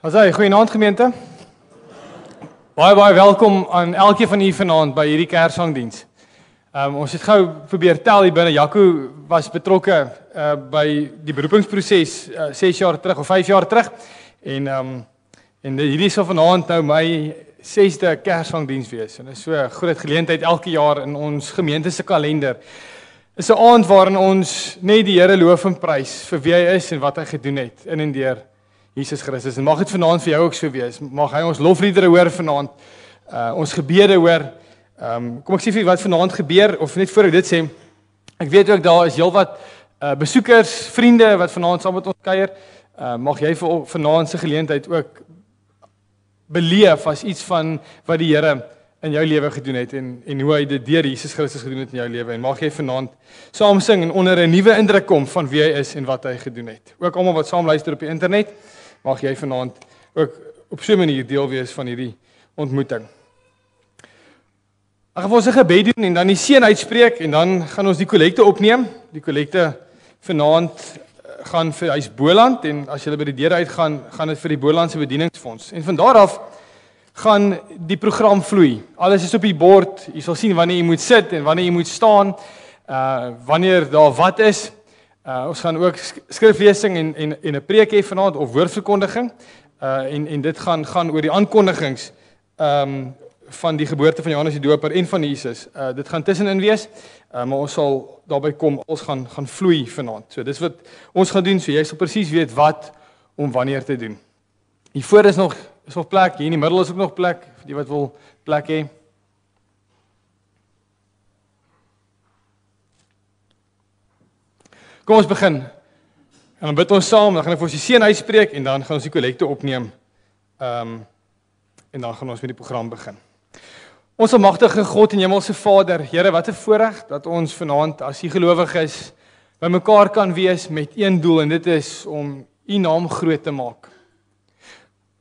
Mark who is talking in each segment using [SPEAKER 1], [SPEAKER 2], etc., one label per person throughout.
[SPEAKER 1] Asai, goeienaand gemeente. Baie welkom aan elkeen van u vanaand by hierdie Kersangdiens. Ons het gou probeer tel hier binne. Jaco was betrokke by die beroepingsproses 6 jaar terug of 5 jaar terug. En hierdie sal vanaand nou my 6de Kersangdiens wees. En dit is so 'n groot geleentheid elke jaar in ons gemeente se kalender. Is 'n aand waarin ons net die Here loof en prys vir wie hy is en wat hy gedoen het in en deur Jesus Christus. En mag dit vanaand vir jou ook so wees. Mag hy ons lofliedere hoor vanaand, ons gebede hoor. Kom ek sê vir u wat vanaand gebeur, of net voor ek dit sê, ek weet ook daar is heelwat besoekers, vriende wat vanaand saam met ons kuier. Mag jy vir vanaand se geleentheid ook beleef as iets van wat die Here in jou lewe gedoen het en hoe hy dit deur Jesus Christus gedoen het in jou lewe. En mag jy vanaand saam sing en onder 'n nuwe indruk kom van wie hy is en wat hy gedoen het. Ook almal wat saam luister op die internet, mag jy vanaand ook op so 'n manier deel wees van hierdie ontmoeting. Ek gaan ons 'n gebed doen en dan die seën uitspreek en dan gaan ons die kollekte opneem. Die kollekte vanaand gaan vir huis Boland en as jy by die deur uitgaan, gaan dit vir die Bolandse bedieningsfonds. En van daar af gaan die program vloei. Alles is op die bord. Jy sal sien wanneer jy moet sit en wanneer jy moet staan, wanneer daar wat is. Ons gaan ook skriflesing en 'n preek hê vanaand of woordverkondiging. En dit gaan oor die aankondigings van die geboorte van Johannes die Doper en van Jesus. Dit gaan tussenin wees, maar ons sal daarby kom. Ons gaan vloei vanaand. So dis wat ons gaan doen. So jy sal presies weet wat om wanneer te doen. Hier voor is nog plek, hier in die middel is ook nog plek, vir die wat wil plek hê. Kom ons begin. En dan bid ons saam, dan gaan ek vir ons die seën uitspreek en dan gaan ons die kollekte opneem. En dan gaan ons met die program begin. Ons almagtige God en Hemelse Vader, Here, wat 'n voorreg dat ons vanaand as U gelowiges bymekaar kan wees met een doel en dit is om U naam groot te maak.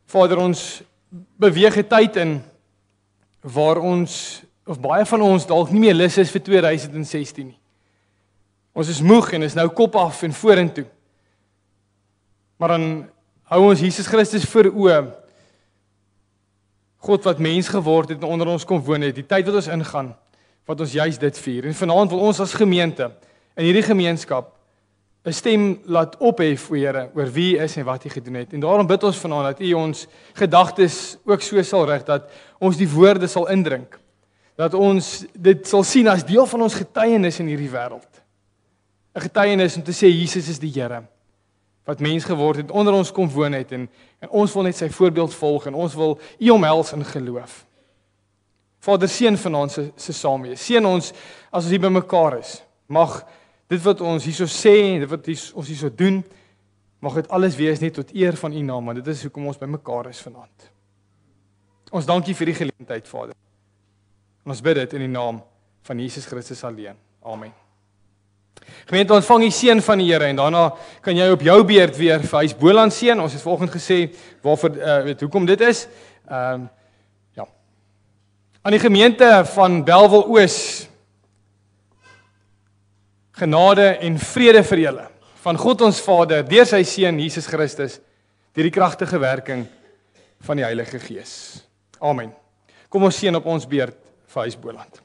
[SPEAKER 1] Vader, ons beweeg 'n tyd in waar ons, of baie van ons dalk nie meer lus is vir 2016 nie. Ons is moeg en is nou kop af en vorentoe. Maar dan hou ons Jesus Christus voor oë. God wat mens geword het en onder ons kom woon het, die tyd wat ons ingaan, wat ons juist dit vier. En vanaand wil ons as gemeente, in hierdie gemeenskap, 'n stem laat ophef, o Here, oor wie U is en wat U gedoen het. En daarom bid ons vanaand dat U ons gedagtes ook so sal rig, dat ons die woorde sal indrink. Dat ons dit sal sien as deel van ons getuienis in hierdie wêreld. 'n Getuienis om te sê Jesus is die Here, wat mens geword het, onder ons kom woon het, en ons wil net sy voorbeeld volg, en ons wil U omhels in geloof. Vader, seën vanaand se saamwees. Seën ons as ons hier bymekaar is. Mag dit wat ons hierso sê, dit wat ons hierso doen, mag dit alles wees net tot eer van U naam, want dit is hoekom ons bymekaar is vanaand. Ons dank U vir die geleentheid, Vader. En ons bid dit in die naam van Jesus Christus alleen. Amen. Gemeente, ontvang die seën van die Here en daarna kan jy op jou beurt weer vir huis Boland seën. Ons het vanoggend gesê waarvoor hoekom dit is. Ja. Aan die gemeente van Bellville Oos, genade en vrede vir julle van God ons Vader deur sy seun Jesus Christus deur die kragtige werking van die Heilige Gees. Amen. Kom ons seën op ons beurt vir huis Boland.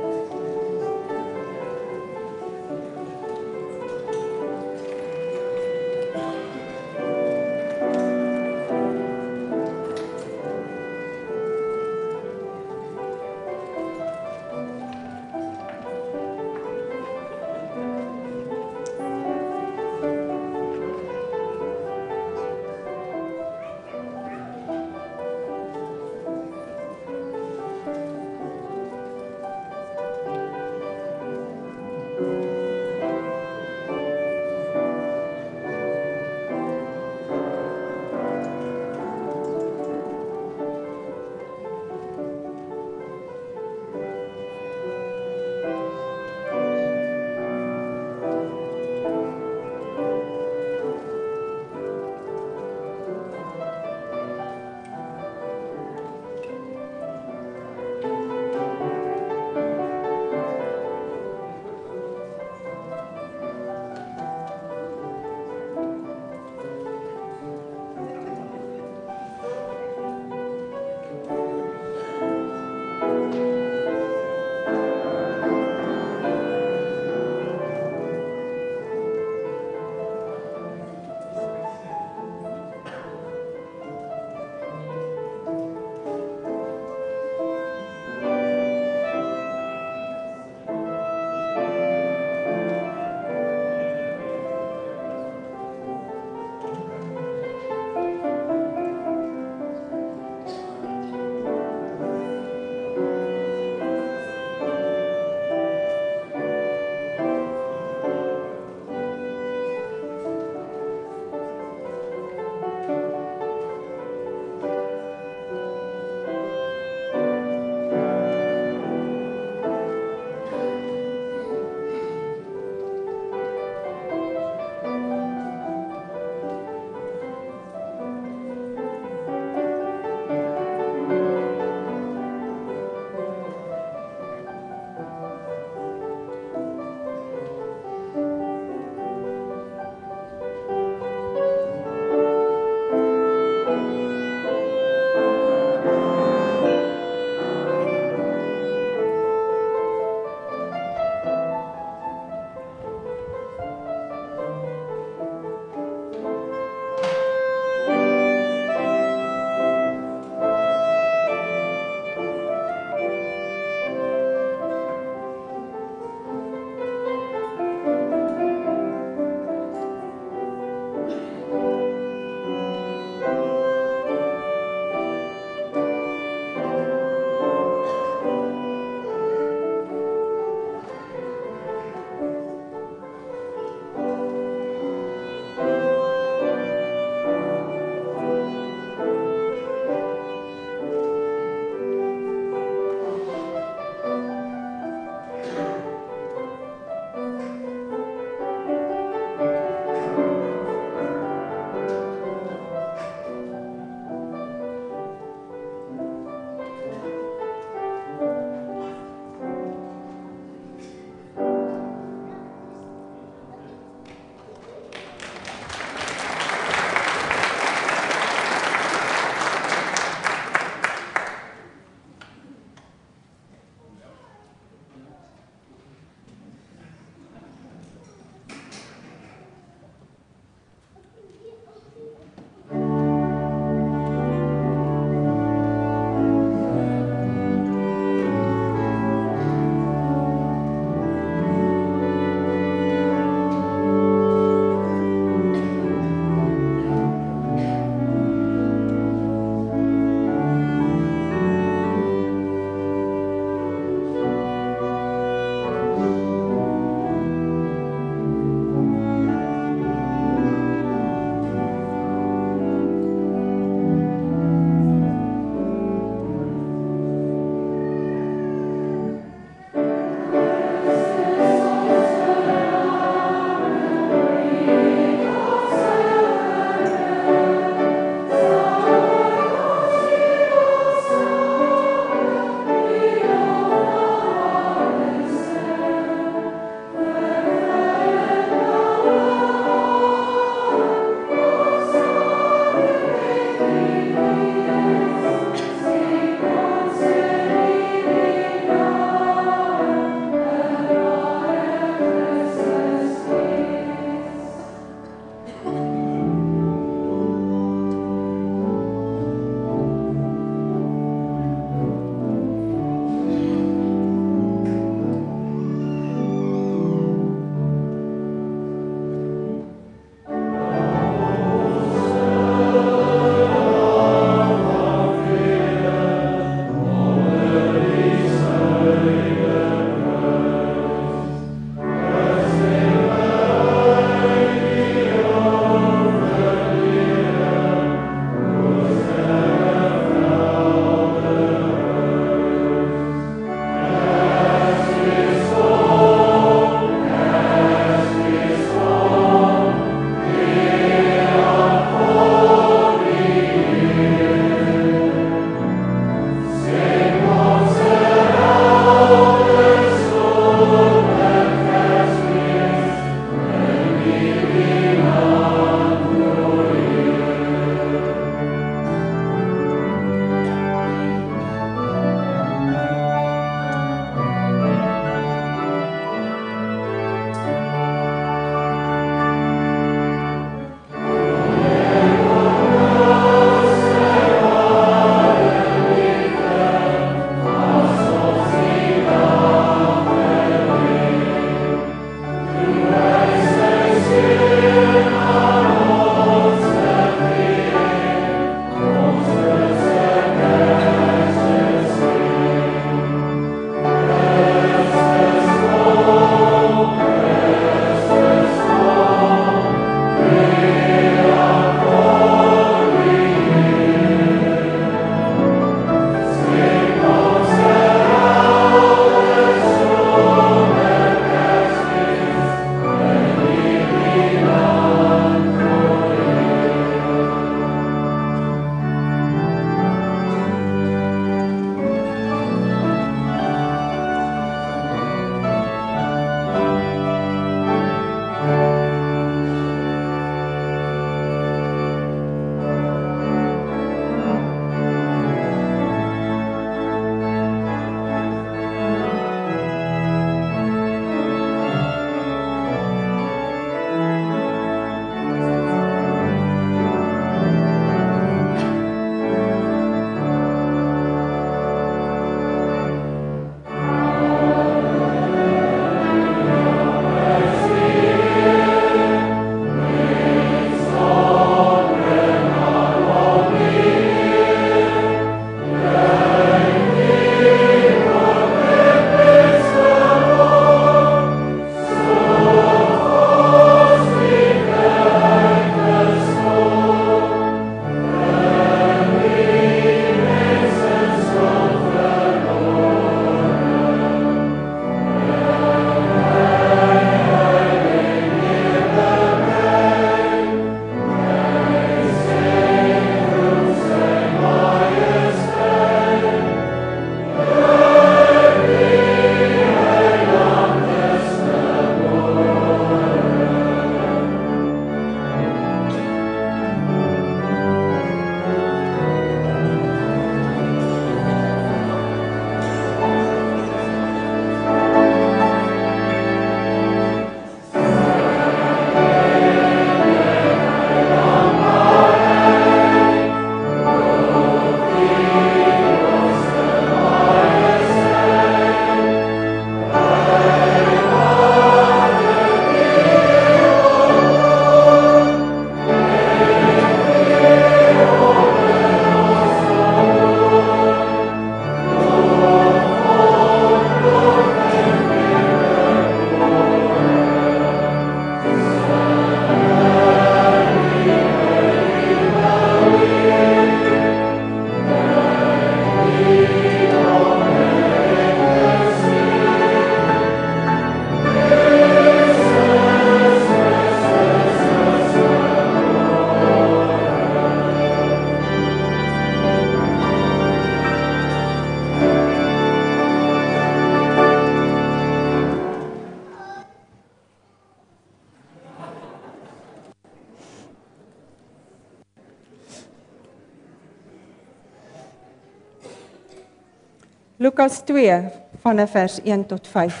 [SPEAKER 2] Lukas 2 vanaf vers 1 tot 5.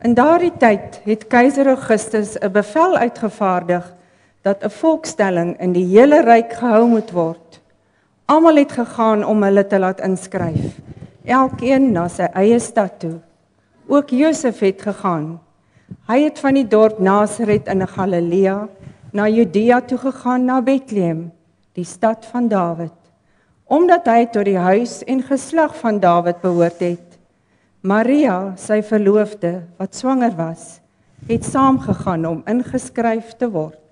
[SPEAKER 2] In daardie tyd het keiser Augustus 'n bevel uitgevaardig dat 'n volkstelling in die hele ryk gehou moet word. Almal het gegaan om hulle te laat inskryf, elkeen na sy eie stad toe. Ook Josef het gegaan. Hy het van die dorp Nasaret in Galilea na Judea toe gegaan, na Bethlehem, die stad van Dawid, omdat hy tot die huis en geslag van Dawid behoort het. Maria, sy verloofde, wat swanger was, het saamgegaan om ingeskryf te word.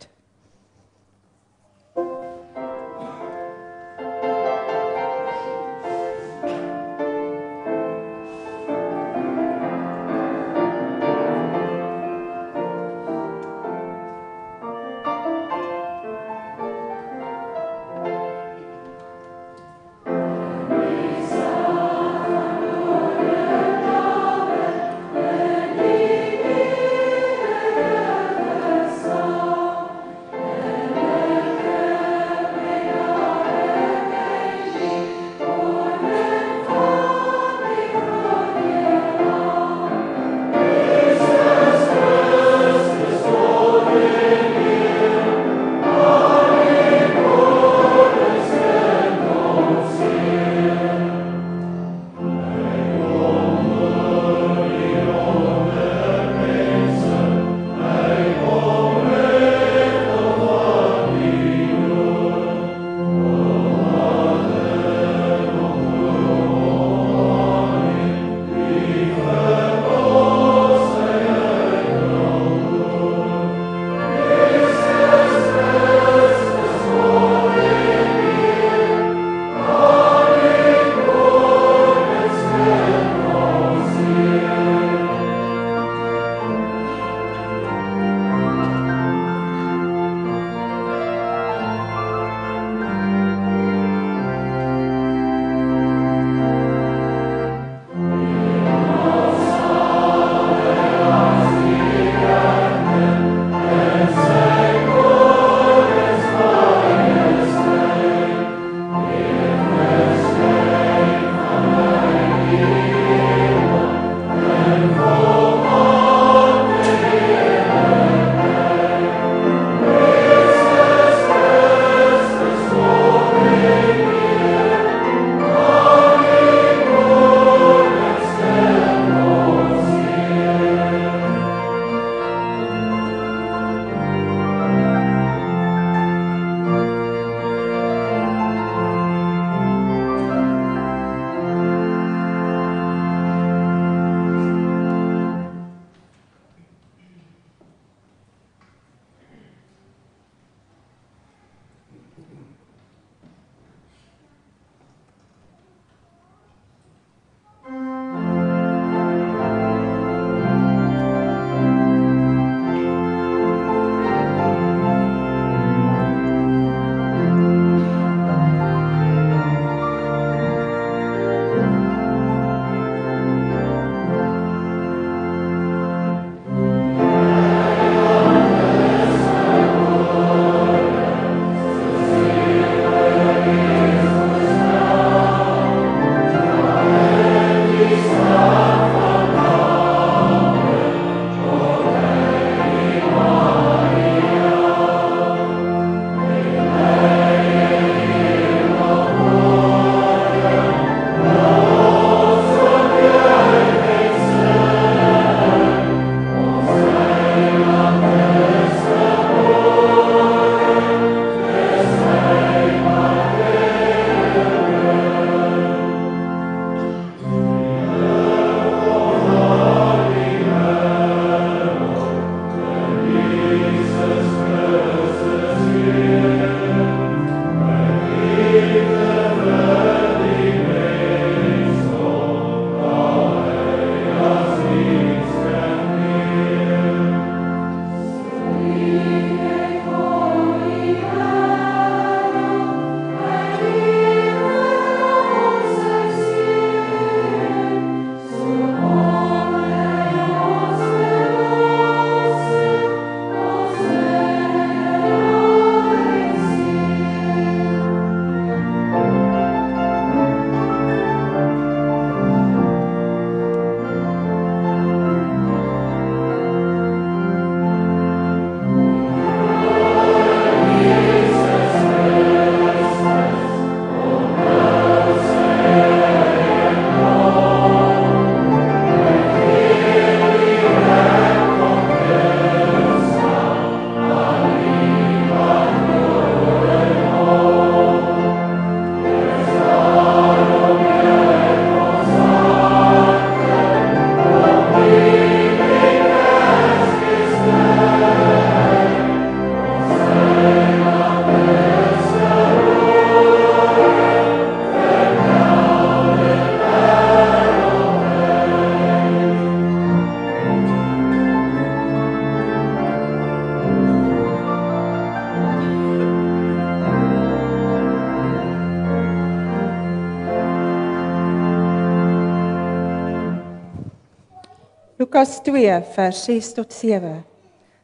[SPEAKER 2] Lukas 2 vers 6 tot 7.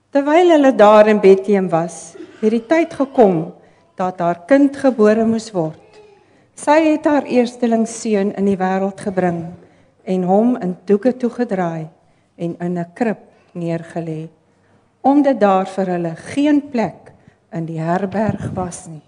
[SPEAKER 2] Terwyl hulle daar in Bethlehem was, het die tyd gekom dat haar kind gebore moes word. Sy het haar eerstelingsseun in die wêreld gebring en hom in doeke toegedraai en in 'n krib neergelê, omdat daar vir hulle geen plek in die herberg was nie.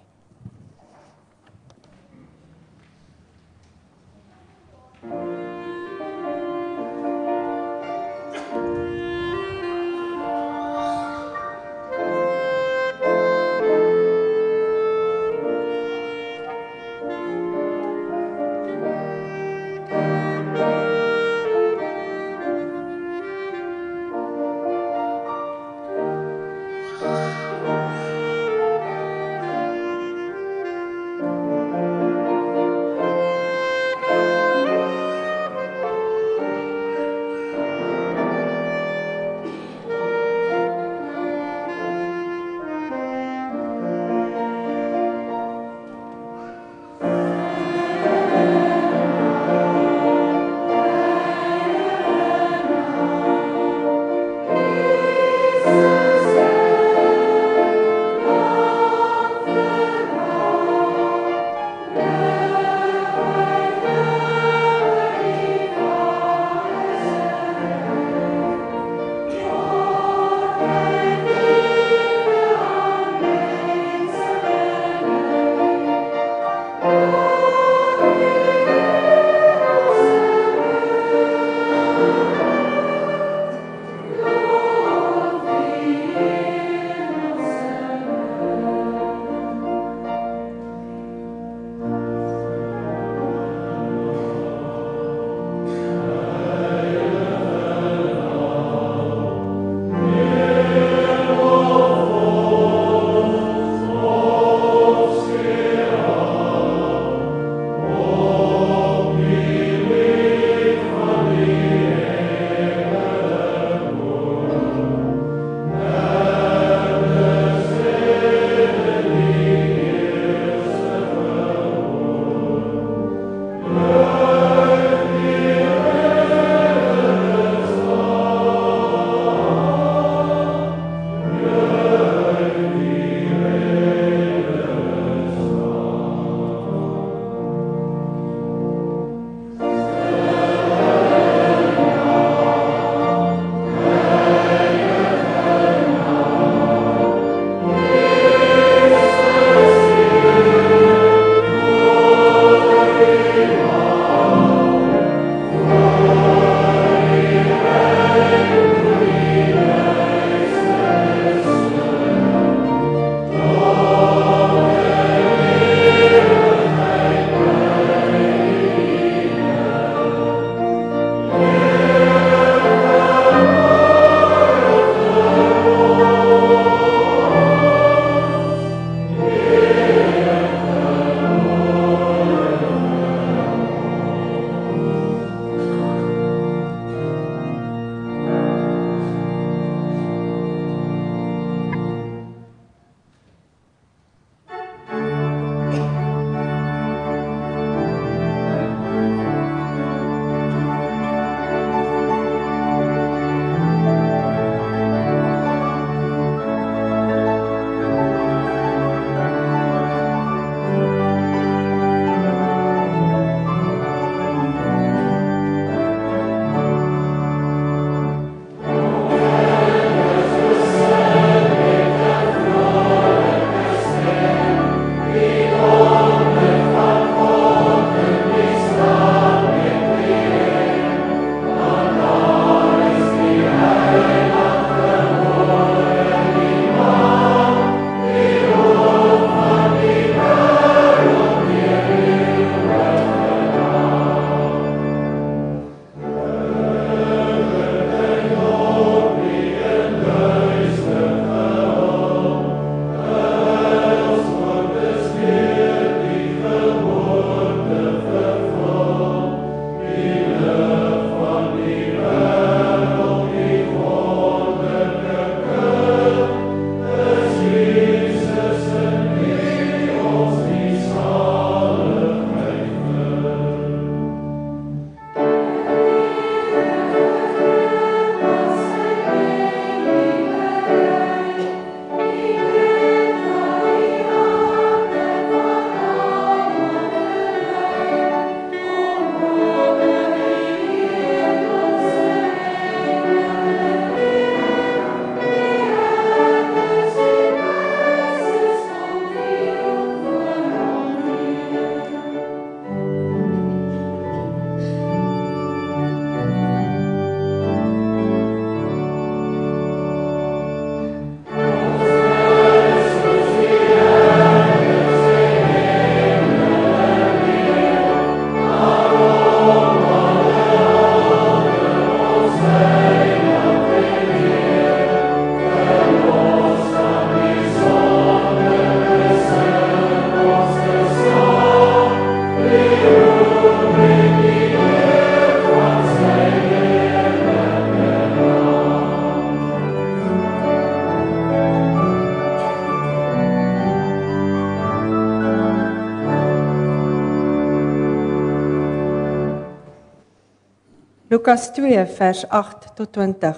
[SPEAKER 2] Lukas 2 vers 8 tot 20.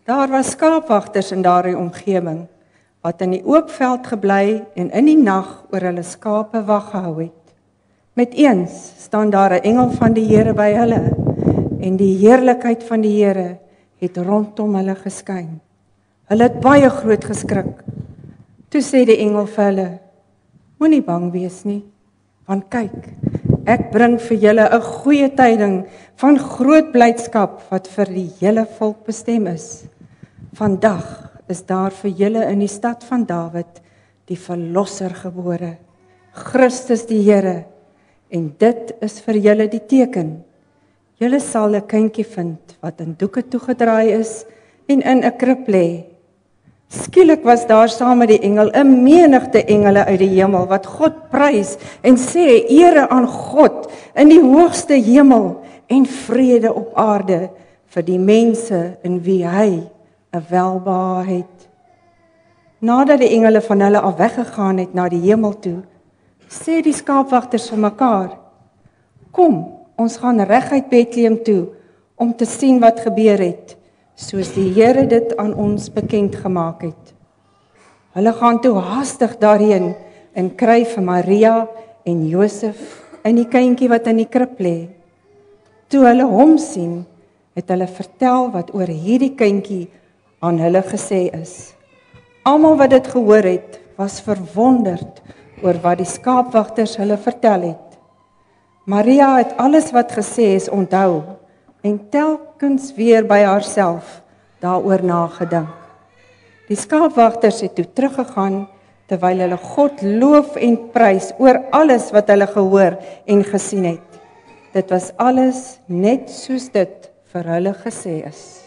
[SPEAKER 2] Daar was skaapwagters in daardie omgewing wat in die oop veld gebly en in die nag oor hulle skape wag gehou het. Met eens staan daar 'n engel van die Here by hulle en die heerlikheid van die Here het rondom hulle geskyn. Hulle het baie groot geskrik. Toe sê die engel vir hulle: Moenie bang wees nie, want kyk, ek bring vir julle 'n goeie tyding van groot blydskap wat vir die hele volk bestem is. Vandag is daar vir julle in die stad van Dawid die verlosser gebore, Christus die Here, en dit is vir julle die teken. Julle sal 'n kindjie vind wat in doeke toegedraai is en in 'n krib lê. Skielik was daar saam met die engel 'n menigte engele uit die hemel wat God prys en sê: Ere aan God in die hoogste hemel en vrede op aarde vir die mense in wie hy 'n welbehae het. Nadat die engele van hulle af weggegaan het na die hemel toe, sê die skaapwagters vir mekaar: Kom, ons gaan reguit Bethlehem toe om te sien wat gebeur het, soos die Here dit aan ons bekend gemaak het. Hulle gaan toe haastig daarheen en kry vir Maria en Josef en die kindjie wat in die krib lê. Toe hulle hom sien, het hulle vertel wat oor hierdie kindjie aan hulle gesê is. Almal wat dit gehoor het, was verwonderd oor wat die skaapwagters hulle vertel het. Maria het alles wat gesê is onthou en telkens weer by haarself daaroor nagedink. Die skaapwagters het toe teruggegaan terwyl hulle God loof en prys oor alles wat hulle gehoor en gesien het. Dit was alles net soos dit vir hulle gesê is.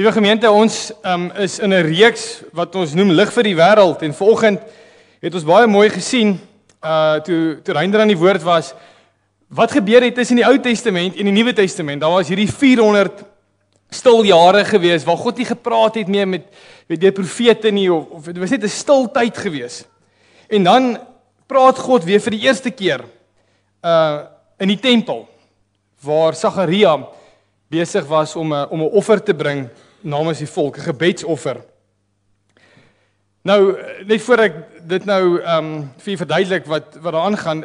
[SPEAKER 1] Liewe gemeente, ons is in 'n reeks wat ons noem Lig vir die Wêreld en vanoggend het ons baie mooi gesien toe Reinder aan die woord was wat gebeur het tussen die Ou Testament en die Nuwe Testament. Daar was hierdie 400 stil jare gewees waar God nie gepraat het meer met die profete nie of dit was net 'n stil tyd gewees. En dan praat God weer vir die eerste keer in die tempel waar Sagaria besig was om 'n offer te bring namens die volk, 'n gebedsoffer. Nou, net voor ek dit nou vir julle verduidelik wat daar aangaan,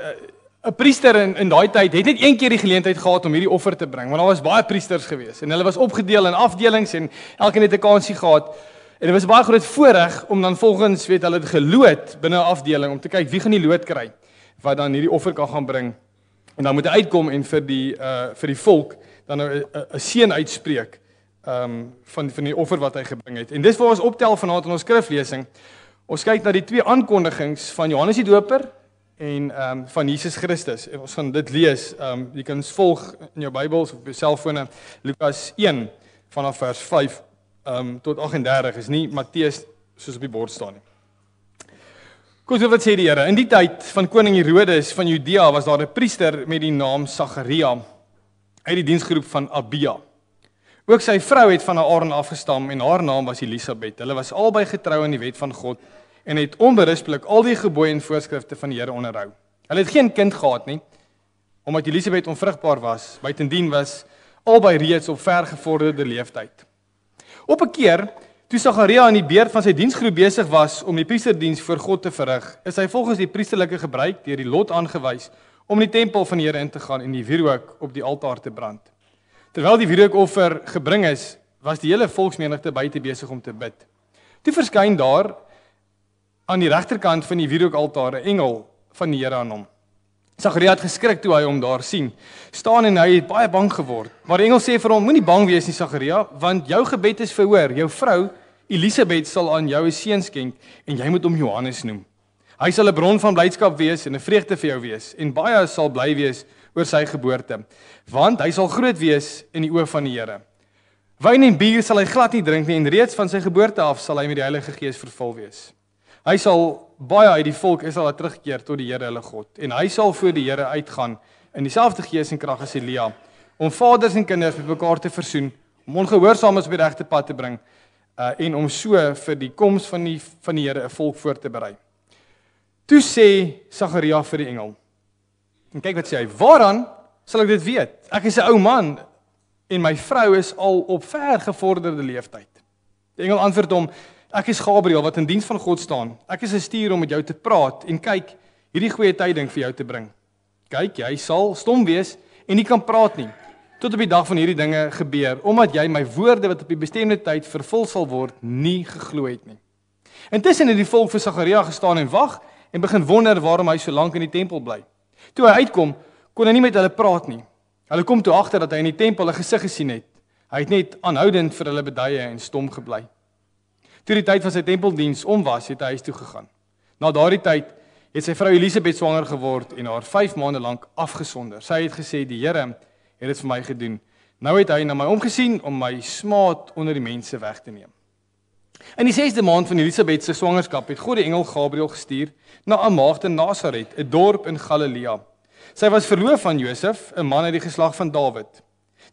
[SPEAKER 1] 'n priester in daai tyd het net een keer die geleentheid gehad om hierdie offer te bring, want daar was baie priesters gewees en hulle was opgedeel in afdelings en elkeen het 'n kansie gehad. En dit was baie groot voorreg om dan volgens hulle het geloot binne 'n afdeling om te kyk wie gaan die loot kry wat dan hierdie offer kan gaan bring. En dan moet hy uitkom en vir die volk dan nou 'n seën uitspreek van die offer wat hy gebring het. En dis waar ons optel vanaand in ons skriflesing. Ons kyk na die twee aankondigings van Johannes die Doper en van Jesus Christus. En ons gaan dit lees. Jy kan ons volg in jou Bybels of op jou selfone. Lukas 1 vanaf vers 5 tot 38 is nie Matteus soos op die bord staan nie. Goed, wat sê die Here? In die tyd van koning Herodes van Judea was daar 'n priester met die naam Sagaria uit die diensgroep van Abia. Ook sy vrou het van Aaron afgestam en haar naam was Elisabeth. Hulle was albei getrou aan die wet van God en het onberispelik al die gebooie en voorskrifte van die Here onderhou. Hulle het geen kind gehad nie, omdat Elisabeth onvrugbaar was. Buitendien was albei reeds op vergevorderde leeftyd. Op 'n keer, toe Sagaria in die beurt van sy diensgroep besig was om die priesterdiens voor God te verrig, is hy volgens die priesterlike gebruik deur die lot aangewys om in die tempel van die Here in te gaan en die wierook op die altaar te brand. Terwyl die wierookoffer gebring is, was die hele volksmenigte buite besig om te bid. Toe verskyn daar aan die regterkant van die wierookaltaar 'n engel van die Here aan hom. Sagaria het geskrik toe hy hom daar sien staan en hy het baie bang geword. Maar die engel sê vir hom: "Moenie bang wees nie, Sagaria, want jou gebed is verhoor. Jou vrou Elisabeth sal aan jou 'n seun skenk en jy moet hom Johannes noem. Hy sal 'n bron van blydskap wees en 'n vreugde vir jou wees en baie sal bly wees oor sy geboorte, want hy sal groot wees in die oë van die Here. Wyn en bier sal hy glad nie drink nie en reeds van sy geboorte af sal hy met die Heilige Gees vervul wees. Hy sal baie uit die volk Israel terugkeer tot die Here hulle God en hy sal voor die Here uitgaan in dieselfde gees en krag as Elia om vaders en kinders met mekaar te versoen, om ongehoorsaames op die regte pad te bring en om so vir die koms van die Here 'n volk voor te berei." Toe sê Sagaria vir die engel, en kyk wat sê hy: "Waaraan sal ek dit weet? Ek is 'n ou man en my vrou is al op vergevorderde leeftyd." Die engel antwoord hom: "Ek is Gabriël wat in diens van God staan. Ek is gestuur om met jou te praat en kyk, hierdie goeie tyding vir jou te bring. Kyk, jy sal stom wees en nie kan praat nie, tot op die dag van hierdie dinge gebeur, omdat jy my woorde wat op die bestemde tyd vervul sal word, nie geglo het nie." Intussen het die volk vir Sagaria gestaan en wag en begin wonder waarom hy so lank in die tempel bly. Toe hy uitkom, kon hy nie met hulle praat nie. Hulle kom toe agter dat hy in die tempel 'n gesig gesien het. Hy het net aanhoudend vir hulle beduie en stom gebly. Toe die tyd van sy tempeldiens om was, het hy huis toe gegaan. Na daardie tyd het sy vrou Elisabeth swanger geword en haar 5 maande lank afgesonder. Sy het gesê: "Die Here het dit vir my gedoen. Nou het hy na my omgesien om my smaad onder die mense weg te neem." In die 6de maand van Elisabeth se swangerskap het God die engel Gabriël gestuur na 'n maagd in Nasaret, 'n dorp in Galilea. Sy was verloof aan Josef, 'n man uit die geslag van Dawid.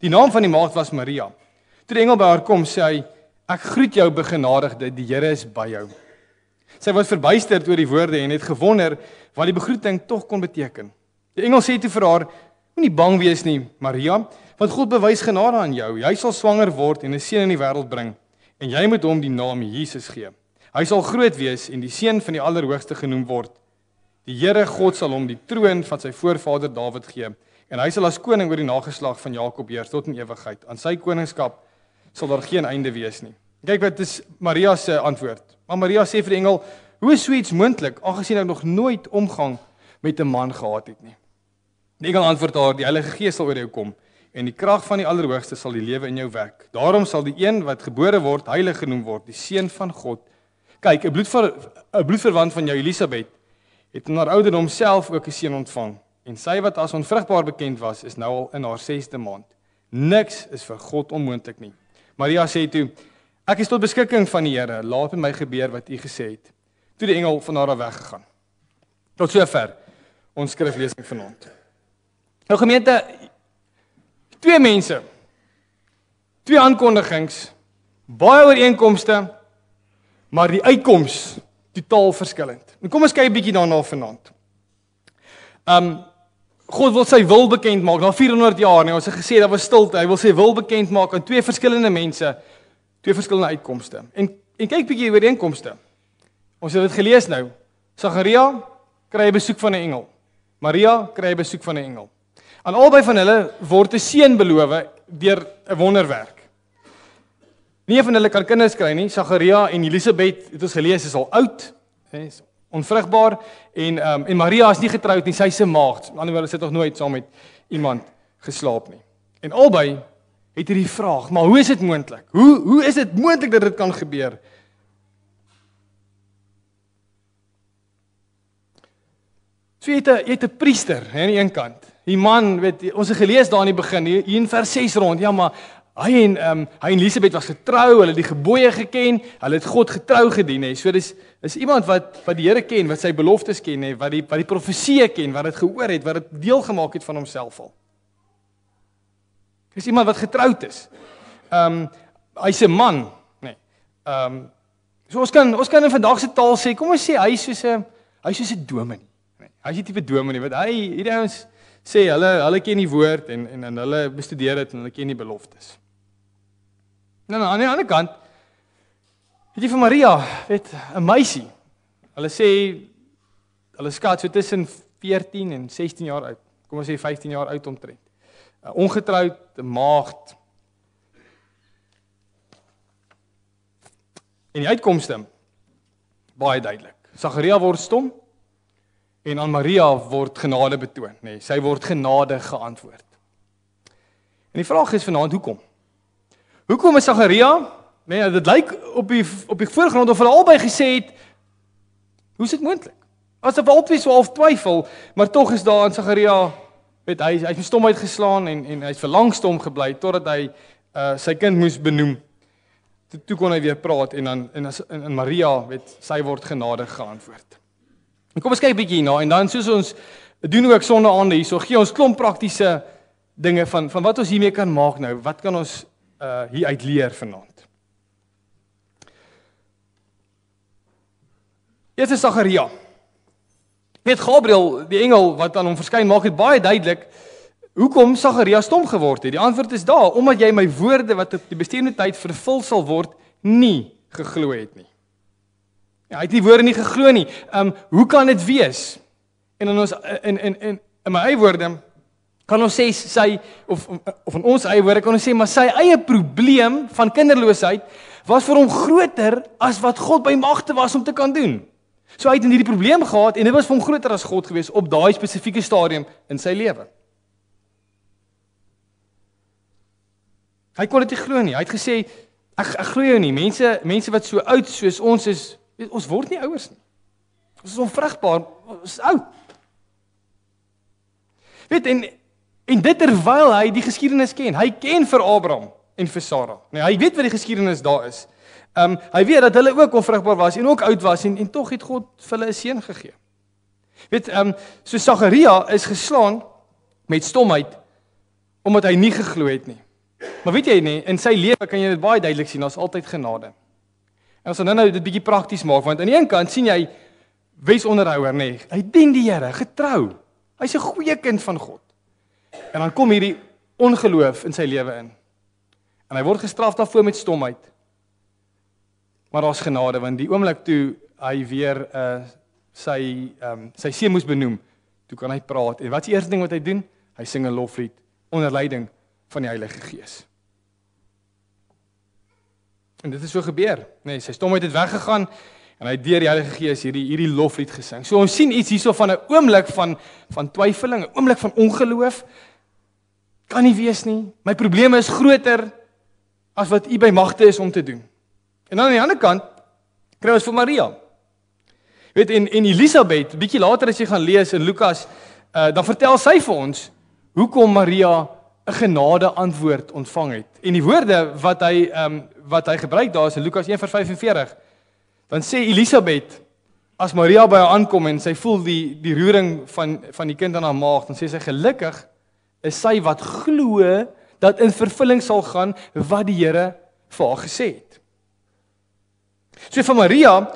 [SPEAKER 1] Die naam van die maagd was Maria. Toe die engel by haar kom, sê hy: "Ek groet jou, begenadigde, die Here is by jou." Sy was verbuisterd oor die woorde en het gewonder wat die begroeting tog kon beteken. Die engel sê toe vir haar: "Moenie bang wees nie, Maria, want God bewys genade aan jou. Jy sal swanger word en 'n seun in die wêreld bring, en jy moet hom die naam Jesus gee. Hy sal groot wees en die seun van die Allerhoogste genoem word. Die Here God sal hom die troon van sy voorvader Dawid gee, en hy sal as koning oor die nageslag van Jakob heers tot in ewigheid. Aan sy koningskap sal daar geen einde wees nie." Kyk wat is Maria se antwoord. Maar Maria sê vir die engel: "Hoe is so iets moontlik, aangesien ek nog nooit omgang met 'n man gehad het nie?" Die engel antwoord haar: "Die Heilige Gees sal oor jou kom, en die krag van die Allerhoogste sal die lewe in jou wek. Daarom sal die een wat gebore word heilig genoem word, die seun van God. Kyk, 'n bloedverwant van jou Elisabeth het in haar ouderdom self ook 'n seun ontvang, en sy wat as onvrugbaar bekend was, is nou al in haar 6de maand. Niks is vir God onmoontlik nie." Maria sê toe: Ek is tot beskikking van die Here, laat met my gebeur wat U gesê het. Toe die engel van daar af weggegaan. Tot sover ons skriflesing vanaand. Nou gemeente, 2 mense, 2 aankondigings, baie ooreenkomste, maar die uitkoms totaal verskillend. En kom ons kyk 'n bietjie daarna vanaand. God wil sy wil bekend maak, na 400 jaar, nee, ons het gesê, daar was stilte, hy wil sy wil bekend maak aan 2 verskillende mense, 2 verskillende uitkomste. En kyk bietjie oor die ooreenkomste. Ons het dit gelees nou. Sagaria kry 'n besoek van 'n engel. Maria kry 'n besoek van 'n engel. Aan albei van hulle word 'n seun beloof deur 'n wonderwerk. Nie een van hulle kan kinders kry nie. Sagaria en Elisabeth, het ons gelees, is al oud, is onvrugbaar, en Maria is nie getroud nie, sy is 'n maagd. Aan die ander wyse het nog nooit saam met iemand geslaap nie. En albei het hierdie vraag, maar hoe is dit moontlik? Hoe is dit moontlik dat dit kan gebeur? So jy het 'n priester aan die een kant. Die man, weet, ons het gelees daar in die begin, hier in vers 6 rond, ja, maar hy en Elisabeth was getrou, hulle het die gebooie geken, hulle het God getrou gedien, hè. So dis iemand wat die Here ken, wat sy beloftes ken, hè, wat die profeseë ken, wat dit gehoor het, wat dit deel gemaak het van homself al. Dis iemand wat getroud is. Hy's 'n man, nee. So ons kan in vandag se taal sê, kom ons sê hy's soos 'n dominee. Nee, hy's nie tipe dominee wat hierdie ouens sê hulle ken die woord en hulle bestudeer dit en hulle ken die beloftes. Nou aan die ander kant het jy vir Maria, weet, 'n meisie. Hulle sê hulle skat so tussen 14 en 16 jaar oud. Kom ons sê 15 jaar oud omtrent. Ongetroud, 'n maagd. En die uitkomste baie duidelik. Sagaria word stom en aan Maria word genade betoon, nee, sy word genade geantwoord. En die vraag is vanaand, hoekom? Hoekom is Sagaria, nee, dit lyk op die voorgrond of hulle albei gesê het, hoe is dit moontlik? Asof albei so half twyfel, maar tog is daar aan Sagaria, weet hy het stomheid geslaan en hy's vir lank stom gebly totdat hy sy kind moes benoem. Toe kon hy weer praat en Maria, weet, sy word genade geantwoord. En kom ons kyk 'n bietjie hierna en dan soos ons doen ook sonnaande hierso, gee ons klomp praktiese dinge van wat ons hiermee kan maak nou. Wat kan ons hier uit leer vanaand? Eers is Sagaria. Weet Gabriël, die engel wat aan hom verskyn, maak dit baie duidelik hoekom Sagaria stom geword het. Die antwoord is daar, omdat jy my woorde wat op die bestaande tyd vervul sal word, nie geglo het nie. Ja, hy het die woorde nie geglo nie. Hoe kan dit wees? En in ons in my eie woorde kan ons sê sy of in ons eie woorde kan ons sê maar sy eie probleem van kinderloosheid was vir hom groter as wat God by magte was om te kan doen. So hy het hierdie probleem gehad en dit was vir hom groter as God gewees op daai spesifieke stadium in sy lewe. Hy kon dit nie glo nie. Hy het gesê ek glo jou nie. Mense wat so oud soos ons is, ons word nie ouers nie. Ons is onvrugbaar, ons is oud. Weet, en dit terwyl hy die geskiedenis ken. Hy ken vir Abraham en vir Sara. Nee, hy weet wat die geskiedenis daar is. Hy weet dat hulle ook onvrugbaar was en ook oud was en tog het God vir hulle 'n seun gegee. Weet, so Sagaria is geslaan met stomheid omdat hy nie geglo het nie. Maar weet jy nie, in sy lewe kan jy dit baie duidelik sien, daar's altyd genade. En as ons nou dit bietjie prakties maak, want aan die een kant sien jy wesonderhouer, nê. Hy dien die Here, getrou. Hy's 'n goeie kind van God. En dan kom hierdie ongeloof in sy lewe in. En hy word gestraf daarvoor met stomheid. Maar daar's genade, want die oomblik toe hy weer sy seun moes benoem, toe kan hy praat. En wat is die eerste ding wat hy doen? Hy sing 'n loflied onder leiding van die Heilige Gees. En dit het so gebeur. Nee, sy stomheid het weggegaan en hy het deur die Heilige Gees hierdie loflied gesing. So ons sien iets hierso van 'n oomblik van twyfeling, 'n oomblik van ongeloof. Kan nie wees nie. My probleme is groter as wat U by magte is om te doen. En dan aan die ander kant kry ons vir Maria. Weet, en Elisabeth, bietjie later as jy gaan lees in Lukas, dan vertel sy vir ons hoekom Maria 'n genade antwoord ontvang het. En die woorde wat wat hy gebruik daar is in Lukas 1:45. Dan sê Elisabeth, as Maria by haar aankom en sy voel die roering van die kind aan haar maag, dan sê sy, gelukkig is sy wat glo dat in vervulling sal gaan wat die Here vir haar gesê het. So vir Maria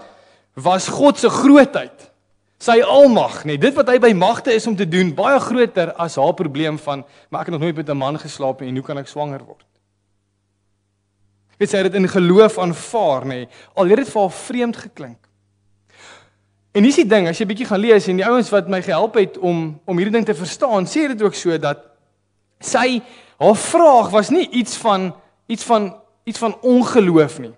[SPEAKER 1] was God se grootheid, sy almag, dit wat hy by magte is om te doen, baie groter as haar probleem van, maar ek het nog nooit met 'n man geslaap en hoe kan ek swanger word? Sy het dit in geloof aanvaar, al het dit vir haar vreemd geklink. En hier is die ding, as jy 'n bietjie gaan lees, en die ouens wat my gehelp het om hierdie ding te verstaan, sê dit ook so, dat haar vraag was nie iets van ongeloof nie.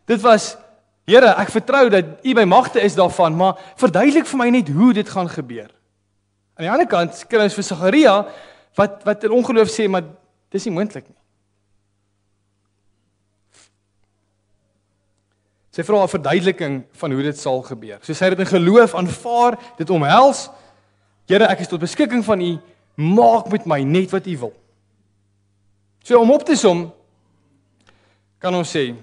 [SPEAKER 1] Dit was, Here, ek vertrou dat U by magte is daarvan, maar verduidelik vir my net hoe dit gaan gebeur. Aan die ander kant, kry ons vir Sagaria, wat in ongeloof sê, maar dis nie moontlik nie. Sy vra 'n verduideliking van hoe dit sal gebeur. So sy het dit in geloof aanvaar, dit omhels, Here, ek is tot beskikking van U, maak met my net wat U wil. So om op te som, kan ons sê,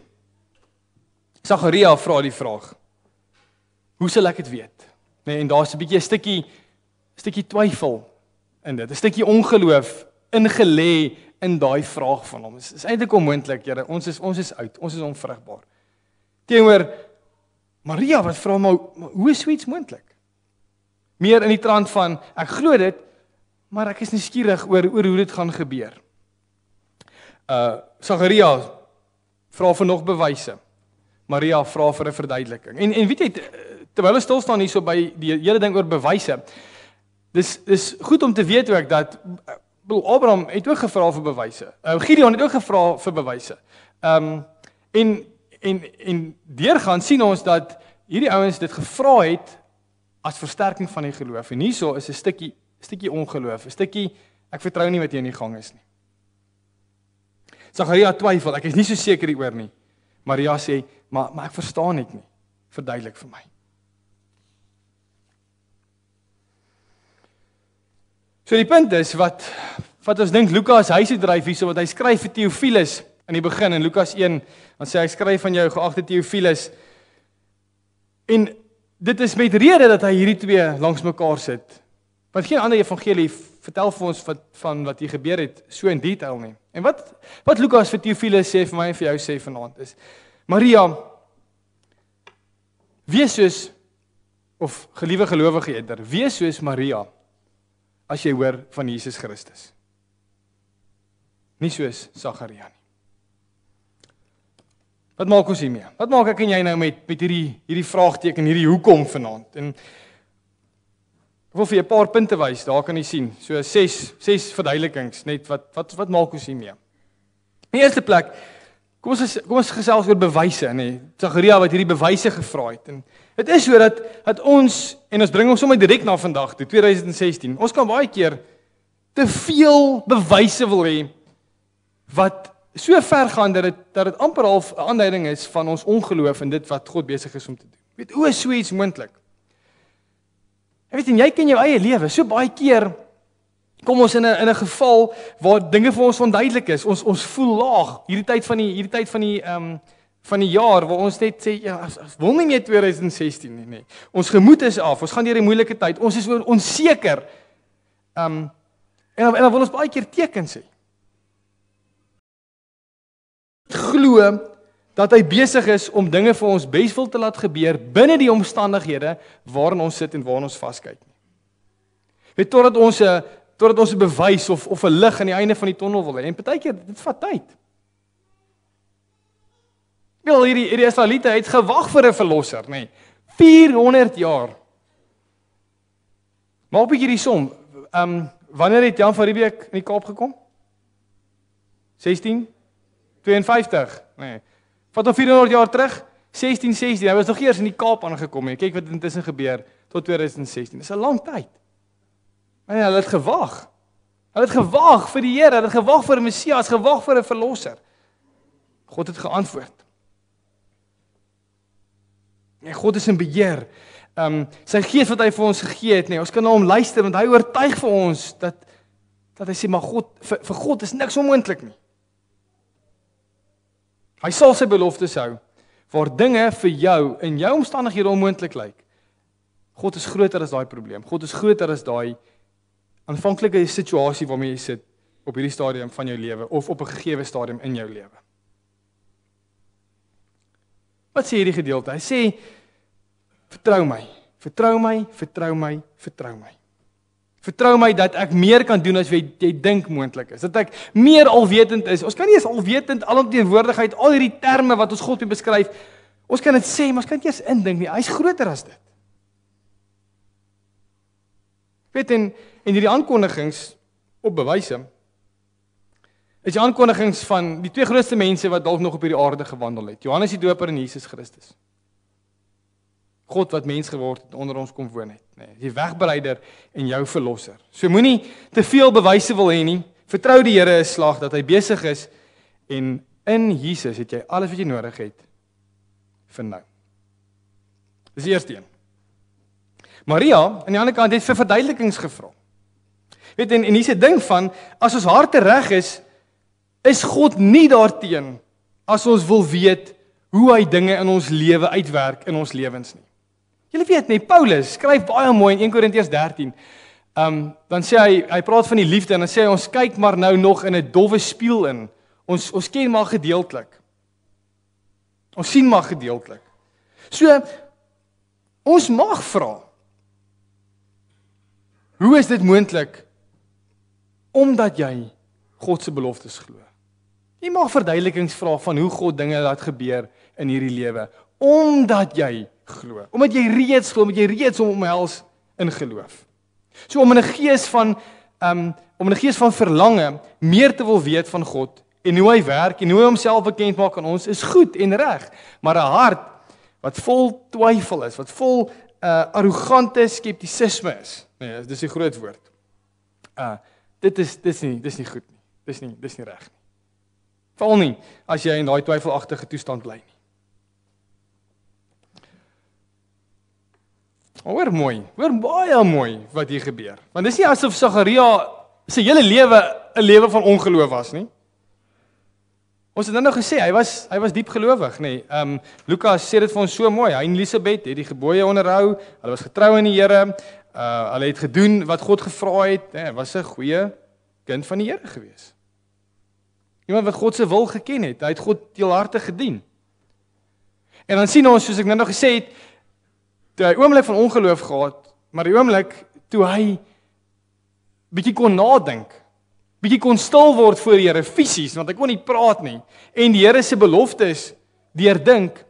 [SPEAKER 1] Sagaria vra die vraag, hoe sal ek dit weet? En daar's 'n bietjie 'n stukkie twyfel in dit, 'n stukkie ongeloof ingelê in daai vraag van hom. Dit is eintlik onmoontlik, Here, ons is oud, ons is onvrugbaar. Teenoor Maria wat vra, maar hoe is so iets moontlik? Meer in die trant van, ek glo dit, maar ek is nuuskierig oor hoe dit gaan gebeur. Sagaria vra vir nog bewyse. Maria vra vir 'n verduideliking. En weet jy, terwyl ons stil staan hierso by die hele ding oor bewyse, dis goed om te weet ook dat Abraham het ook gevra vir bewyse. Gideon het ook gevra vir bewyse. En deurgaan sien ons dat hierdie ouens dit gevra het as versterking van die geloof. En hierso is 'n stukkie ongeloof, 'n stukkie ek vertrou nie wat hier in die gang is nie. Sagaria twyfel, ek is nie so seker hieroor nie. Maria sê, maar ek verstaan dit nie. Verduidelik vir my. So die punt is wat ons dink Lukas hy se dryf hierso wat hy skryf vir Theophilus in die begin in Lukas 1, dan sê hy skryf van jou geagte Theophilus. En dit is met rede dat hy hierdie twee langs mekaar sit. Want geen ander evangelie vertel vir ons van wat hier gebeur het so in detail nie. En wat Lukas vir Theophilus sê vir my en vir jou sê vanaand is, Maria, wees soos, of geliewe gelowige eder, wees soos Maria, as jy hoor van Jesus Christus. Nie soos Sagaria nie. Wat maak ons hiermee? Wat maak ek en jy nou met hierdie vraagteken, hierdie hoekom vanaand? En ek wil vir jy 'n paar punte wys, daar kan jy sien, so 6 verduidelikings, net wat maak ons hiermee? In die eerste plek, kom ons gesels oor bewyse, Sagaria wat hierdie bewyse gevra het. En dit is so dat ons, en ons bring ons sommer direk na vandag toe, 2016, ons kan baie keer te veel bewyse wil hê, wat so ver gaan dat dit amper half 'n aanduiding is van ons ongeloof in dit wat God besig is om te doen. Weet, hoe is so iets moontlik? En jy ken jou eie lewe, so baie keer kom ons in 'n geval waar dinge vir ons onduidelik is. Ons voel laag hierdie tyd van die jaar waar ons net sê ja, ons wil nie meer 2016 nie. Ons gemoed is af. Ons gaan deur 'n moeilike tyd. Ons is onseker. En dan wil ons baie keer tekens sê. Glo dat hy besig is om dinge vir ons beswil te laat gebeur binne die omstandighede waarin ons sit en waarin ons vaskyk. Weet totdat ons 'n bewys of 'n lig aan die einde van die tonnel wil hê. En partykeer dit vat tyd. Wel hierdie Israeliete het gewag vir 'n verlosser, 400 jaar. Maar op hierdie som, wanneer het Jan van Riebeeck in die Kaap gekom? 1652, Vat hom 400 jaar terug, 1616, hy was nog eers in die Kaap aangekom en kyk wat intussen gebeur tot 2016. Dis 'n lang tyd. Maar hulle het gewag. Hulle het gewag vir die Here, hulle het gewag vir 'n Messias, gewag vir 'n verlosser. God het geantwoord. En God is in beheer. Sy gees wat hy vir ons gegee het, ons kan na hom luister want hy oortuig vir ons dat hy sê maar God vir God is niks onmoontlik nie. Hy sal sy beloftes hou, waar dinge vir jou in jou omstandighede onmoontlik lyk. God is groter as daai probleem. God is groter as daai aanvanklike situasie waarmee jy sit op hierdie stadium van jou lewe of op 'n gegeewe stadium in jou lewe. Wat sê hierdie gedeelte? Hy sê, vertrou my, vertrou my, vertrou my, vertrou my. Vertrou my dat ek meer kan doen as jy dink moontlik is. Dat ek meer alwetend is. Ons kan nie eens alwetend, alomteenwoordigheid, al hierdie terme wat ons God mee beskryf, ons kan dit sê, maar ons kan dit eers indink nie. Hy's groter as dit. Weet en hierdie aankondigings op bewyse is die aankondigings van die twee grootste mense wat dalk nog op hierdie aarde gewandel het. Johannes die Doper en Jesus Christus. God wat mens geword het, onder ons kom woon het. Nee, die wegbereider en jou verlosser. So moenie te veel bewyse wil hê nie. Vertrou die Here 'n slag dat hy besig is en in Jesus het jy alles wat jy nodig het vir nou. Dis die eerste een. Maria, aan die ander kant, het vir verduidelikings gevra. Weet en hier's 'n ding van, as ons harte reg is God nie daarteen as ons wil weet hoe hy dinge in ons lewe uitwerk in ons lewens nie. Julle weet nie, Paulus skryf baie mooi in 1 Korintiërs 13. Dan sê hy praat van die liefde en dan sê hy ons kyk maar nou nog in 'n dowwe spieël in. Ons ken maar gedeeltelik. Ons sien maar gedeeltelik. So ons mag vra. Hoe is dit moontlik omdat jy God se beloftes glo? Jy mag verduidelikings vra van hoe God dinge laat gebeur in hierdie lewe omdat jy glo. Omdat jy reeds glo, omdat jy reeds hom omhels in geloof. So om in 'n gees van verlange meer te wil weet van God en hoe hy werk en hoe hy homself bekend maak aan ons is goed en reg, maar 'n hart wat vol twyfel is, wat vol arrogante skeptisisme is. Nee, dis 'n groot woord. Dis nie goed nie. Dis nie reg nie. Veral nie as jy in daai twyfelagtige toestand bly nie. Hoor mooi, hoor baie mooi wat hier gebeur. Want dis nie asof Sagaria sy hele lewe 'n lewe van ongeloof was nie. Ons het nou gesê hy was diep gelowig, nê. Lukas sê dit vir ons so mooi. Hy en Elisabeth het die gebooie onderhou. Hulle was getrou in die Here. Hulle het gedoen wat God gevra het. Hy was 'n goeie kind van die Here gewees. Iemand wat God se wil geken het. Hy het God teelhartig gedien. En dan sien ons, soos ek nou gesê het, toe hy oomblik van ongeloof gehad, maar die oomblik toe hy bietjie kon nadink, bietjie kon stil word voor die Here fisies, want hy kon nie praat nie, en die Here se beloftes deurdink,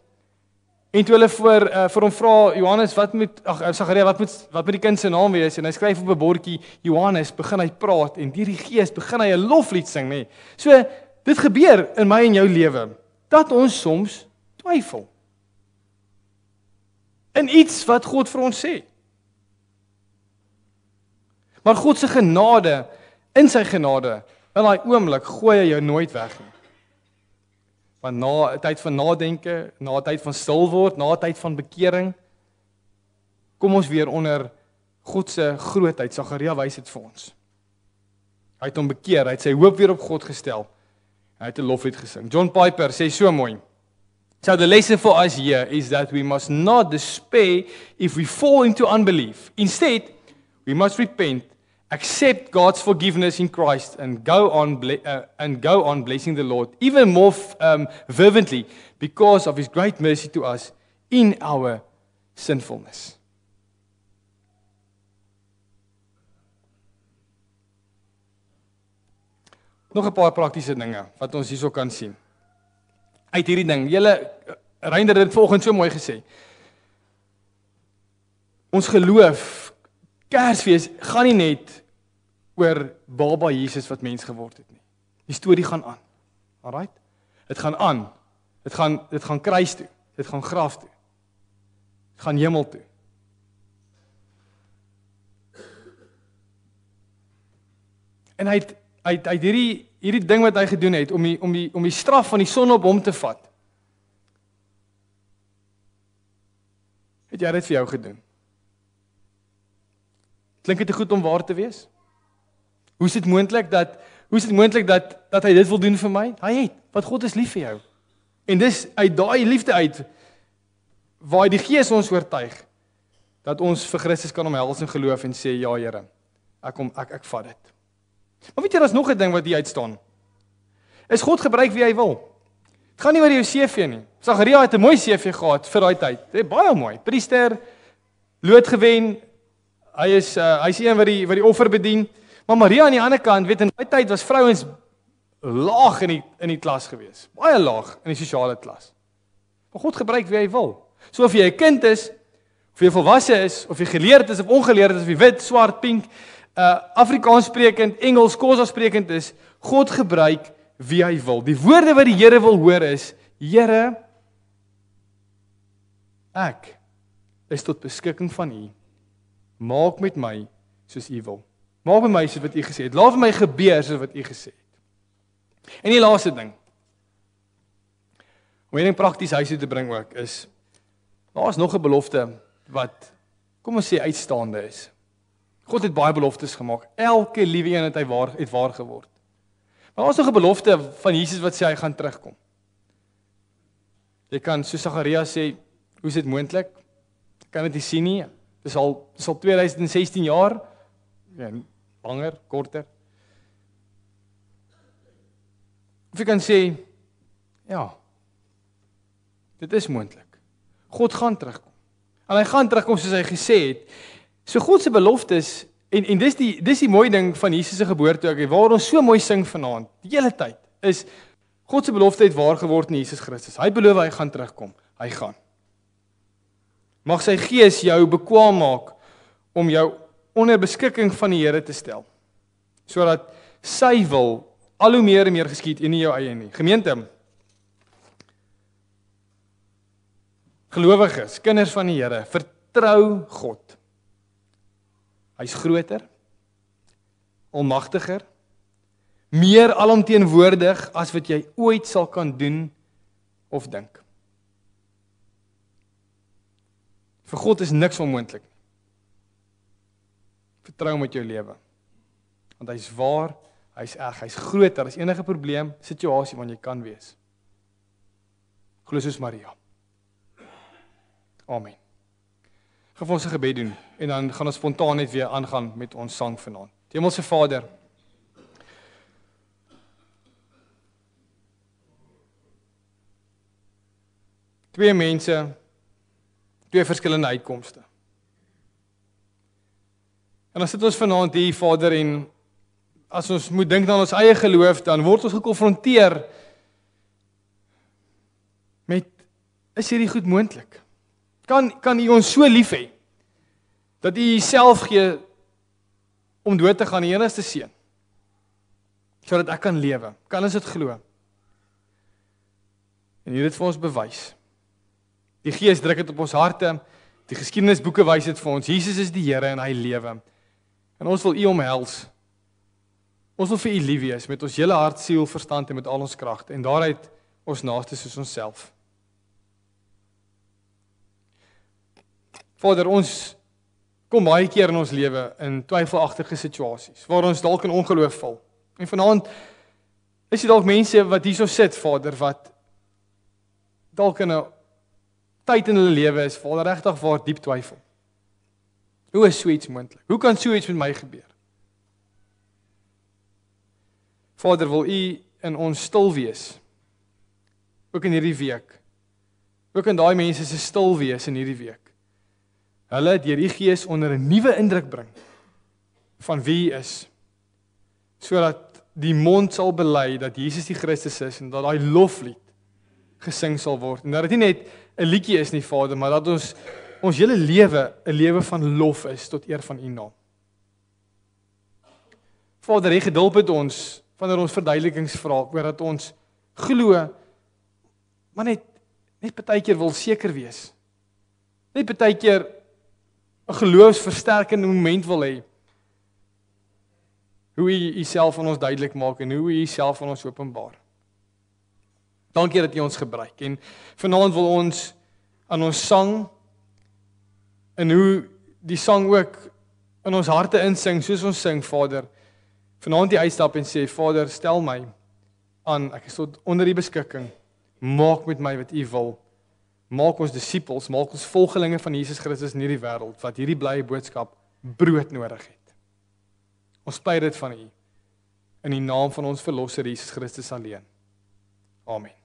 [SPEAKER 1] en toe hulle vir hom vra, Johannes, Sagaria, wat moet die kind se naam wees, en hy skryf op 'n bordjie, Johannes, begin hy praat, en deur die Gees begin hy 'n loflied sing, nê. So, dit gebeur in my en jou lewe, dat ons soms twyfel in iets wat God vir ons sê. Maar God se genade, in sy genade, in daai oomblik gooi hy jou nooit weg nie. Want na 'n tyd van nadenke, na 'n tyd van stil word, na 'n tyd van bekering, kom ons weer onder God se grootheid. Sagaria wys dit vir ons. Hy het hom bekeer, hy het sy hoop weer op God gestel. Hy het 'n loflied gesing. John Piper sê so mooi. So the lesson for us here is that we must not despair if we fall into unbelief. Instead, we must repent, accept God's forgiveness in Christ, and go on blessing the Lord even more fervently because of His great mercy to us in our sinfulness. Nog 'n paar praktiese dinge wat ons hierso kan sien. Uit hierdie ding, Reinder het vanoggend so mooi gesê. Ons geloof, Kersfees, gaan nie net oor baba Jesus wat mens geword het nie. Die storie gaan aan. Alright? Dit gaan aan. Dit gaan kruis toe. Dit gaan graf toe. Dit gaan hemel toe. En hy het hierdie ding wat hy gedoen het om die straf van die sonde op hom te vat. Het jy dit vir jou gedoen? Klink dit goed om waar te wees? Hoe is dit moontlik dat hy dit wil doen vir my? Hy het, want God is lief vir jou. En dis uit daai liefde uit, waar die Gees ons oortuig, dat ons vir Christus kan omhels in geloof en sê, ja Here, ek vat dit. Maar weet jy, daar's nog 'n ding wat hier uitstaan. Is God gebruik wie hy wil. Het gaan nie oor jou CV nie. Sagaria het 'n mooi CV gehad vir daai tyd. Baie mooi. Priester, lood gewen. Hy's een wat die offer bedien. Maar Maria aan die ander kant, weet in daai tyd was vrouens laag in die klas gewees. Baie laag in die sosiale klas. Maar God gebruik wie hy wil. So of jy 'n kind is, of jy volwasse is, of jy geleerd is of ongeleerd is, of jy wit, swart, pink, Afrikaans sprekend, Engels, Khoisa sprekend is, God gebruik wie hy wil. Die woorde wat die Here wil hoor is, Here, ek is tot beskikking van U. Maak met my soos U wil. Maak met my soos wat U gesê het. Laat vir my gebeur soos wat U gesê het. En die laaste ding, om hierdie prakties huis toe te bring ook, is, daar is nog 'n belofte wat, kom ons sê, uitstaande is. God het baie beloftes gemaak. Elke liewe een het waar geword. Maar daar is nog 'n belofte van Jesus wat sê hy gaan terugkom. Jy kan, soos Sagaria sê, hoe is dit moontlik? Ek kan dit nie sien nie. Dis al 2016 jaar, ja, langer, korter. Of jy kan sê, ja, dit is moontlik. God gaan terugkom. En hy gaan terugkom soos hy gesê het. So God se beloftes, en dis die mooi ding van Jesus se geboorte ook, waar ons so mooi sing vanaand, die hele tyd, is God se belofte het waar geword in Jesus Christus. Hy beloof hy gaan terugkom. Hy gaan. Mag sy Gees jou bekwaam maak om jou onder beskikking van die Here te stel, sodat sy wil al hoe meer en meer geskied en nie jou eie nie. Gemeente, gelowiges, kinders van die Here, vertrou God. Hy's groter, almagtiger, meer alomteenwoordig as wat jy ooit sal kan doen of dink. Vir God is niks onmoontlik. Vertrou met jou lewe. Want hy's waar, hy's reg, hy's groter as enige probleem, situasie wat jy kan wees. Glo soos Maria. Amen. Gaan vir ons 'n gebed doen en dan gaan ons spontaan net weer aangaan met ons sang vanaand. Hemelse Vader, twee mense, twee verskillende uitkomste. En dan sit ons vanaand hier, Vader, en as ons moet dink aan ons eie geloof, dan word ons gekonfronteer met, is hierdie goed moontlik? Kan U ons so lief hê, dat U Uself gee om dood te gaan, die enigste seun, sodat ek kan lewe? Kan ons dit glo? En U het dit vir ons bewys. Die Gees druk dit op ons harte, die geskiedenisboeke wys dit vir ons, Jesus is die Here en hy lewe. En ons wil U omhels. Ons wil vir U lief wees met ons hele hart, siel, verstand en met al ons kragte en daaruit ons naaste soos onsself. Vader, ons kom baie keer in ons lewe in twyfelagtige situasies, waar ons dalk in ongeloof val. En vanaand is dit dalk mense wat hierso sit, Vader, wat dalk in 'n tyd in hulle lewe is, Vader, regtig waar diep twyfel. Hoe is so iets moontlik? Hoe kan so iets met my gebeur? Vader, wil U in ons stil wees, ook in hierdie week, ook in daai mense se stil wees in hierdie week. Hulle deur U Gees onder 'n nuwe indruk bring van wie U is, sodat die mond sal bely dat Jesus die Christus is en dat daai loflied gesing sal word. En dat dit nie net 'n liedjie is nie, Vader, maar dat ons hele lewe 'n lewe van lof is tot eer van U naam. Vader, hê geduld met ons wanneer ons verduidelikings vra, oor dat ons glo, maar net partykeer wil seker wees. Net partykeer 'n geloofsversterkende moment wil hê. Hoe U Uself aan ons duidelik maak en hoe U Uself aan ons openbaar. Dankie dat U ons gebruik. En vanaand wil ons aan ons sang en hoe die sang ook in ons harte insing, soos ons sing, Vader, vanaand die uitstap en sê, Vader, stel my aan, ek is tot onder die beskikking, Maak met my wat U wil. Maak ons disippels, maak ons volgelinge van Jesus Christus in hierdie wêreld wat hierdie blye boodskap brood nodig het. Ons pleit dit van U in die naam van ons verlosser Jesus Christus alleen. Amen.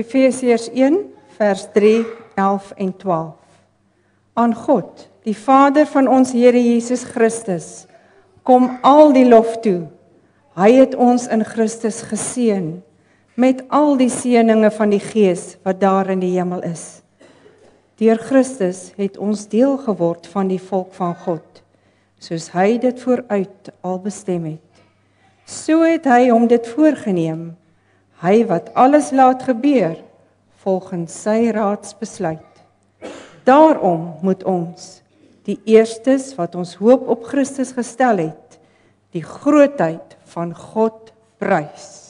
[SPEAKER 2] Efesiërs 1 vers 3, 11 en 12. Aan God, die Vader van ons Here Jesus Christus, kom al die lof toe. Hy het ons in Christus geseën met al die seëninge van die Gees wat daar in die hemel is. Deur Christus het ons deel geword van die volk van God, soos hy dit vooruit al bestem het. So het hy hom dit voorgeneem, hy wat alles laat gebeur, volgens sy raadsbesluit. Daarom moet ons, die eerstes wat ons hoop op Christus gestel het, die grootheid van God prys.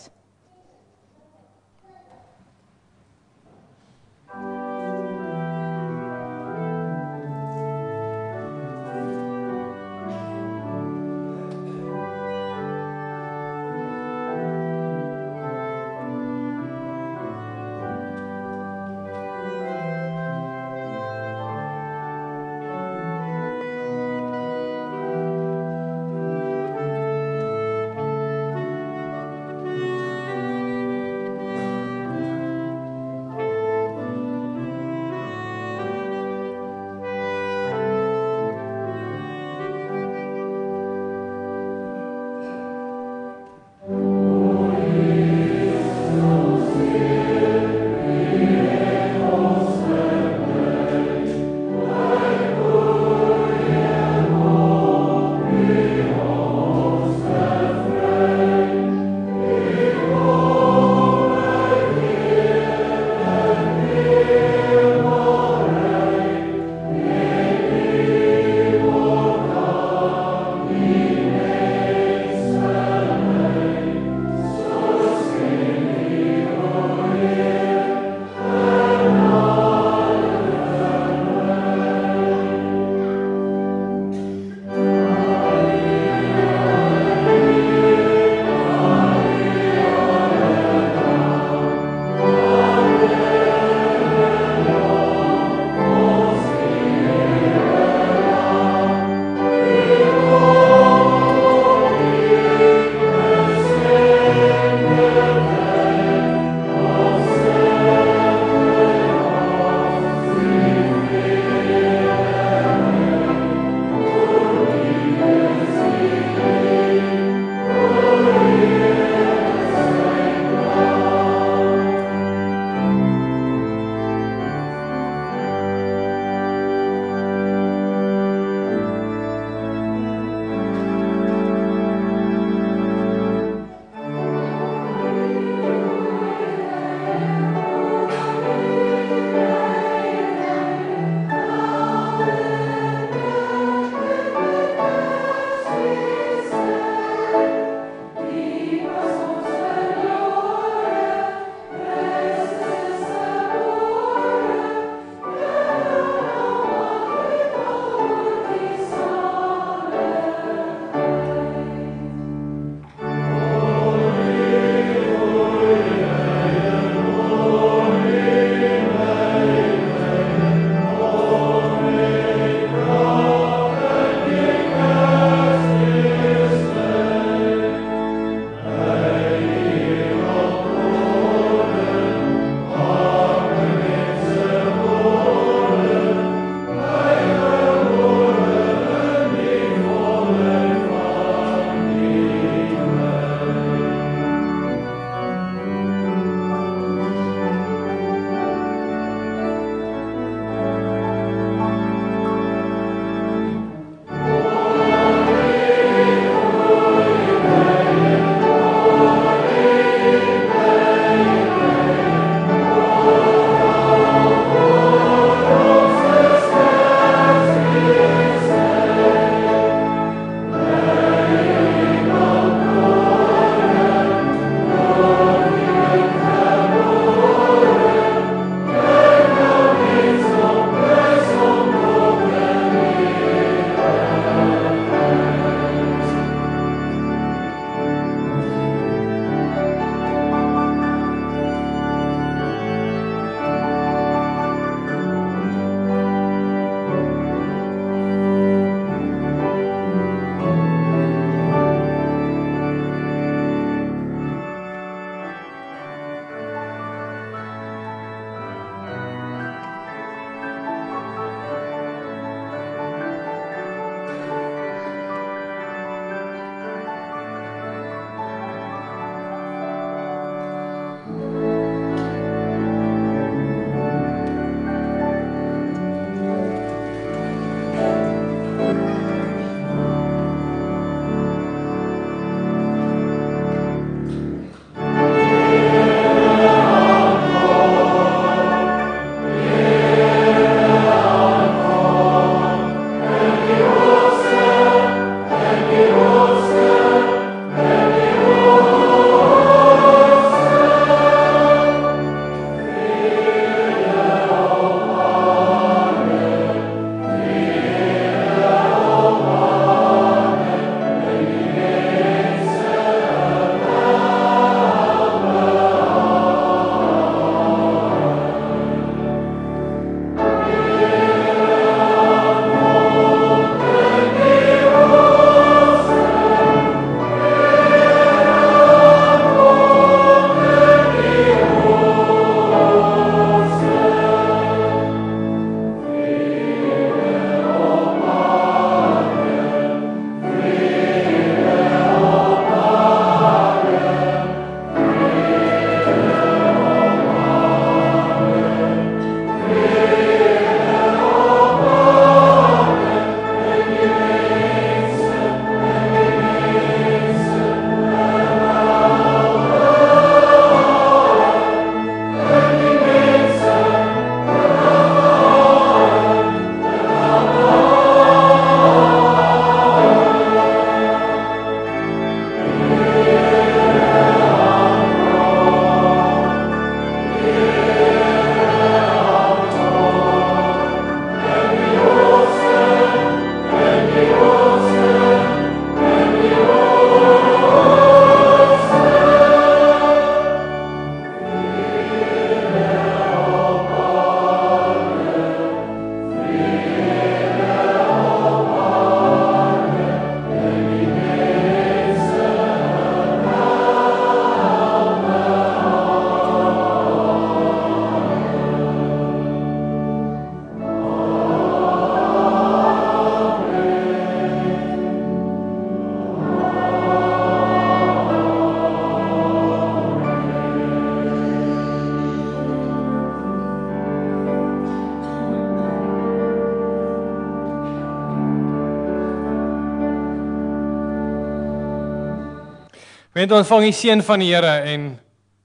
[SPEAKER 1] Gemeente, ontvang die seën van die Here en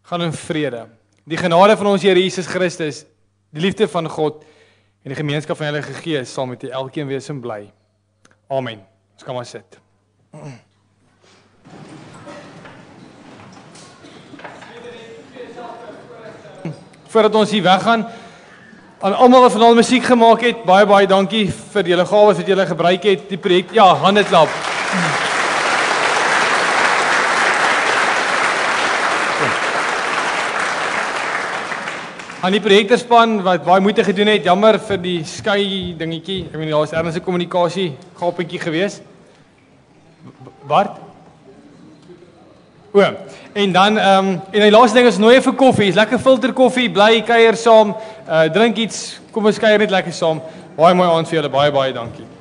[SPEAKER 1] gaan in vrede. Die genade van ons Here Jesus Christus, die liefde van God en die gemeenskap van die Heilige Gees sal met elkeen wees en bly. Amen. Ons kan maar sit. Voordat ons hier weggaan, aan almal wat vanaand musiek gemaak het, baie dankie vir julle gawes wat julle gebruik het. Die projek, ja, hande klap. Aan die projekterspan wat baie moeite gedoen het, jammer vir die skei dingetjie. Ek meen daar was ernstige kommunikasie gapentjie gewees. Bart? O, en dan en die laaste ding is nooi vir koffie. Is lekker filter koffie, bly kuier saam, drink iets, kom ons kuier net lekker saam. Baie mooi aand vir julle, baie dankie.